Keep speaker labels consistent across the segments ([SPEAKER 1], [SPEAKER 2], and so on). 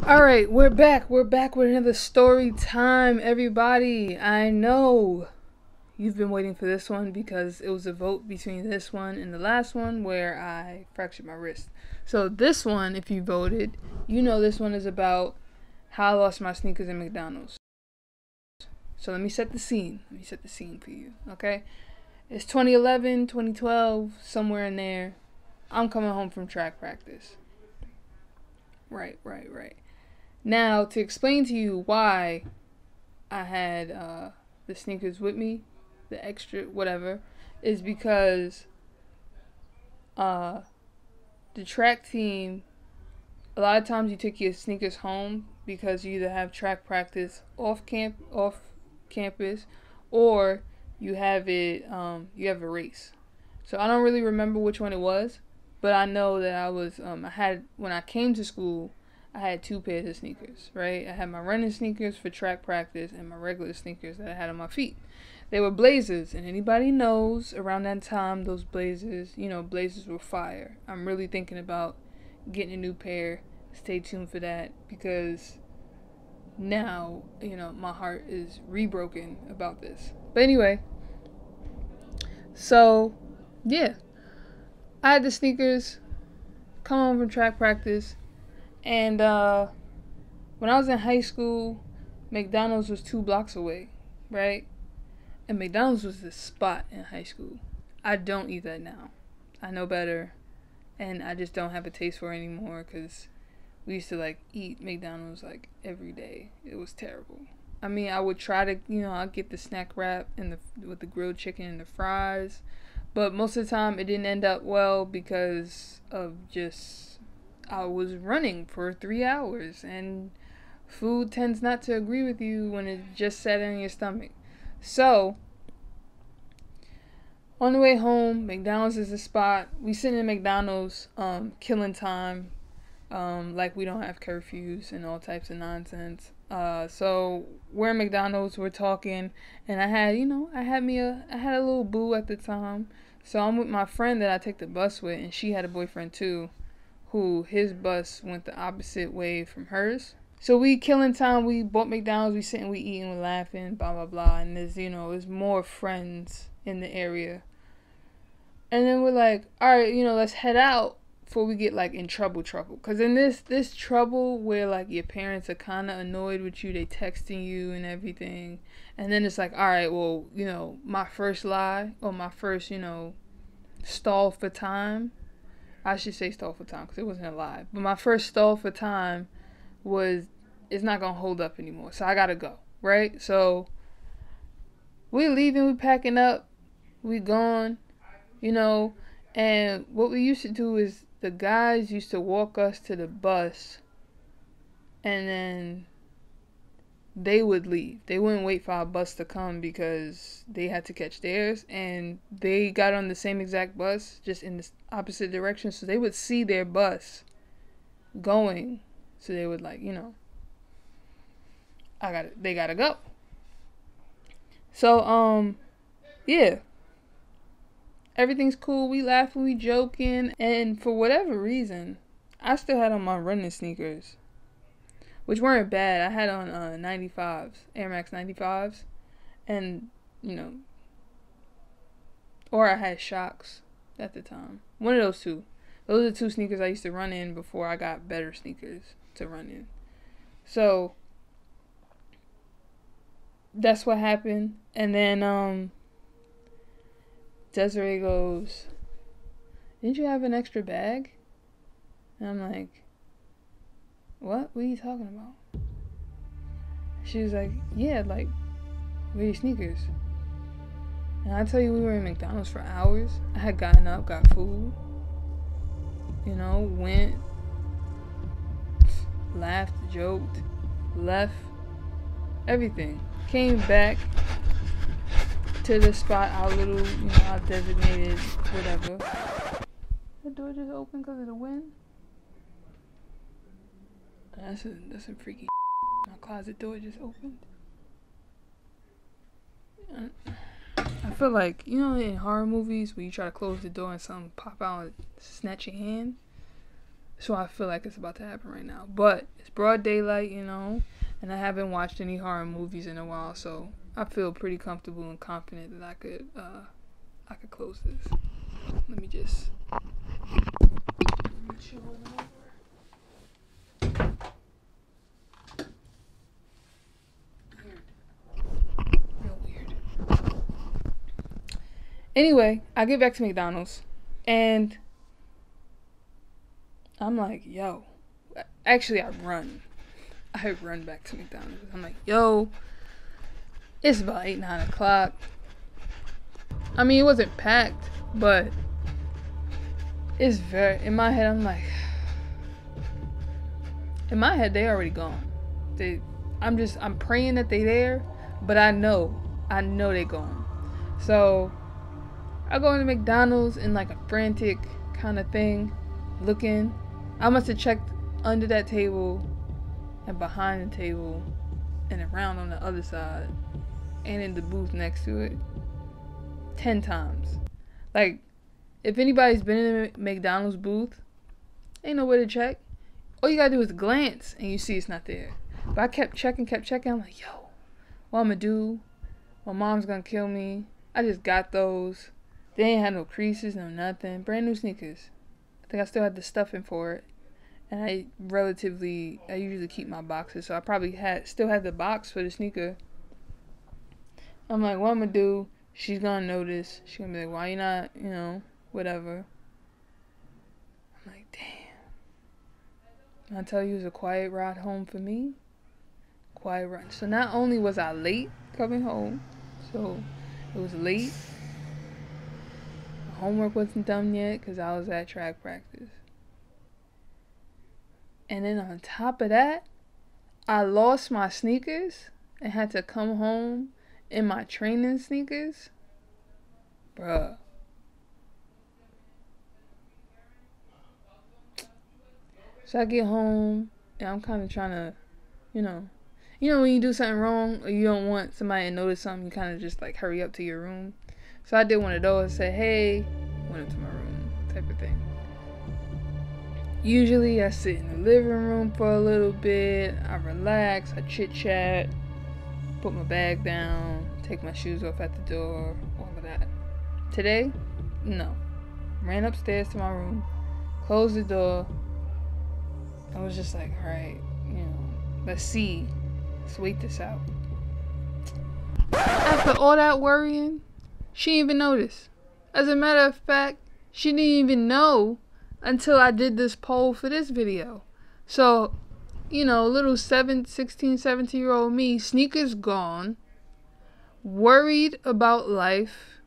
[SPEAKER 1] Alright, we're back. We're back with another story time, everybody. I know you've been waiting for this one because it was a vote between this one and the last one where I fractured my wrist. So this one, if you voted, you know this one is about how I lost my sneakers at McDonald's. So let me set the scene. Let me set the scene for you, okay? It's 2011, 2012, somewhere in there. I'm coming home from track practice. Right. Now, to explain to you why I had the sneakers with me, the extra whatever, is because the track team, a lot of times you take your sneakers home because you either have track practice off campus, or you have it you have a race. So I don't really remember which one it was, but I know that I was when I came to school, I had two pairs of sneakers, right? I had my running sneakers for track practice and my regular sneakers that I had on my feet. They were Blazers, and anybody knows around that time, those Blazers, Blazers were fire. I'm really thinking about getting a new pair. Stay tuned for that because now, my heart is rebroken about this. But anyway, so, yeah. I had the sneakers, come home from track practice, and when I was in high school, McDonald's was 2 blocks away, right? And McDonald's was the spot in high school. I don't eat that now. I know better, and I just don't have a taste for it anymore because we used to eat McDonald's every day. It was terrible. I mean, I would try to, I'd get the snack wrap and with the grilled chicken and the fries, but most of the time it didn't end up well because of I was running for 3 hours, and food tends not to agree with you when it just sat in your stomach. So, on the way home, McDonald's is the spot. We sitting in McDonald's, killing time, like we don't have curfews and all types of nonsense. So we're in McDonald's, we're talking, and I had a little boo at the time. So I'm with my friend that I take the bus with, and she had a boyfriend too, who his bus went the opposite way from hers. So we killing time, we bought McDonald's, we sitting, we eating, we laughing, blah, blah, blah. And there's more friends in the area. And then we're like, all right, let's head out before we get in trouble. Because in this trouble where your parents are kind of annoyed with you, they texting you and everything. And then it's all right, well, my first lie or my first, stall for time. I should say stall for time because it wasn't a lie. But my first stall for time it's not going to hold up anymore. So I got to go, right? So we leaving, we packing up, we gone, and what we used to do is the guys used to walk us to the bus, and then they would leave. They wouldn't wait for our bus to come because they had to catch theirs, and they got on the same exact bus, just in the opposite direction. So they would see their bus going, so they would they gotta go. So yeah, everything's cool. We laughing, we joking, and for whatever reason, I still had on my running sneakers, which weren't bad. I had on 95s, Air Max 95s, and or I had Shocks at the time. One of those two. Those are the 2 sneakers I used to run in before I got better sneakers to run in. So that's what happened. And then Desiree goes, "Didn't you have an extra bag?" And I'm like, What are you talking about? She was like, "Yeah, where are your sneakers?" And I tell you, we were in McDonald's for hours. I had gotten up, got food, went, laughed, joked, left, everything. Came back to the spot, our little, our designated whatever. The door just opened because of the wind. That's some freaky. My closet door just opened. I feel like, in horror movies where you try to close the door and something pop out and snatch your hand. So I feel like it's about to happen right now. But it's broad daylight, you know, and I haven't watched any horror movies in a while, so I feel pretty comfortable and confident that I could close this. Let me just chill on over. Weird. Real weird. Anyway, I get back to McDonald's and I'm like, yo. Actually, I run back to McDonald's. I'm like, yo, it's about 8, 9 o'clock. I mean, it wasn't packed, but it's very, in my head, I'm like, in my head, they already gone. I'm praying that they there, but I know they gone. So I go into McDonald's in like a frantic kind of thing, looking. I must have checked under that table and behind the table and around on the other side and in the booth next to it 10 times. Like, if anybody's been in a McDonald's booth, ain't nowhere to check. All you gotta do is glance and you see it's not there. But I kept checking. I'm like, yo, what I'm gonna do? My mom's gonna kill me. I just got those. They ain't had no creases, no nothing. Brand new sneakers. I think I still had the stuffing for it. And I usually keep my boxes, so I probably still had the box for the sneaker. I'm like, what I'm gonna do? She's gonna notice. She's gonna be like, why you not, whatever. I'm like, damn. I tell you, it was a quiet ride home for me. Quiet ride. So not only was I late coming home, so it was late. Homework wasn't done yet because I was at track practice. And then on top of that, I lost my sneakers and had to come home in my training sneakers. Bruh. So I get home and I'm kind of trying to, when you do something wrong or you don't want somebody to notice something, you kind of just like hurry up to your room. So I did one of those, said, hey, went into my room, type of thing. Usually I sit in the living room for a little bit, I relax, I chit chat, put my bag down, take my shoes off at the door, all of that. Today, no. Ran upstairs to my room, closed the door. I was just like, alright, let's wait this out. After all that worrying, she didn't even notice. As a matter of fact, she didn't even know until I did this poll for this video. So, little 16, 17-year-old me, sneakers gone, worried about life,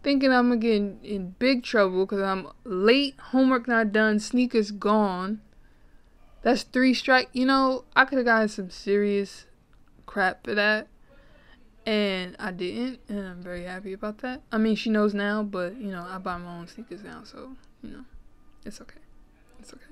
[SPEAKER 1] thinking I'm gonna get in big trouble because I'm late, homework not done, sneakers gone. That's 3 strike. I could have gotten some serious crap for that. And I didn't, and I'm very happy about that. I mean, she knows now, but, I buy my own sneakers now, so, it's okay. It's okay.